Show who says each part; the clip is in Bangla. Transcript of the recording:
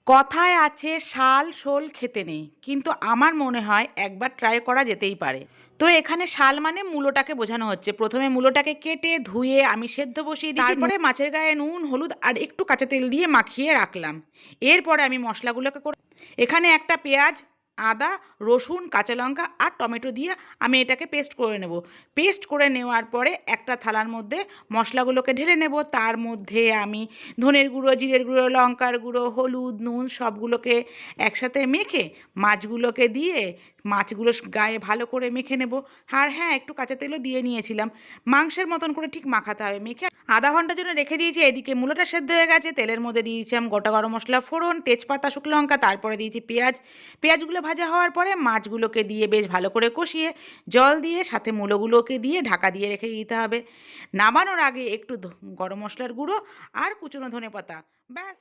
Speaker 1: কথায় আছে শাল শোল খেতে নেই, কিন্তু আমার মনে হয় একবার ট্রাই করা যেতেই পারে। তো এখানে শাল মানে মূলোটাকে বোঝানো হচ্ছে। প্রথমে মূলোটাকে কেটে ধুয়ে আমি সেদ্ধ বসিয়ে দিয়েছি, তারপরে মাছের গায়ে নুন হলুদ আর একটু কাঁচা তেল দিয়ে মাখিয়ে রাখলাম। এরপরে আমি মশলাগুলোকে এখানে একটা পেঁয়াজ, আদা, রসুন, কাঁচা লঙ্কা আর টমেটো দিয়ে আমি এটাকে পেস্ট করে নেব। পেস্ট করে নেওয়ার পরে একটা থালার মধ্যে মশলাগুলোকে ঢেলে নেব। তার মধ্যে আমি ধনের গুঁড়ো, জিরের গুঁড়ো, লঙ্কার গুঁড়ো, হলুদ, নুন সবগুলোকে একসাথে মেখে মাছগুলোকে দিয়ে মাছগুলো গায়ে ভালো করে মেখে নেব। আর হ্যাঁ, একটু কাঁচা তেলও দিয়ে নিয়েছিলাম। মাংসের মতন করে ঠিক মাখাতে হবে। মেখে আধা ঘন্টার জন্য রেখে দিয়েছি। এদিকে মূলোটা সেদ্ধ হয়ে গেছে। তেলের মধ্যে দিয়েছিলাম গোটা গরম মশলা ফোড়ন, তেজপাতা, শুকনো লঙ্কা, তারপরে দিয়েছি পেঁয়াজগুলো ভাজা হওয়ার পরে মাছগুলোকে দিয়ে বেশ ভালো করে কষিয়ে জল দিয়ে সাথে মূলোগুলোকে দিয়ে ঢাকা দিয়ে রেখে দিতে হবে। নামানোর আগে একটু গরম মশলার গুঁড়ো আর কুচনো ধনেপাতা, ব্যাস।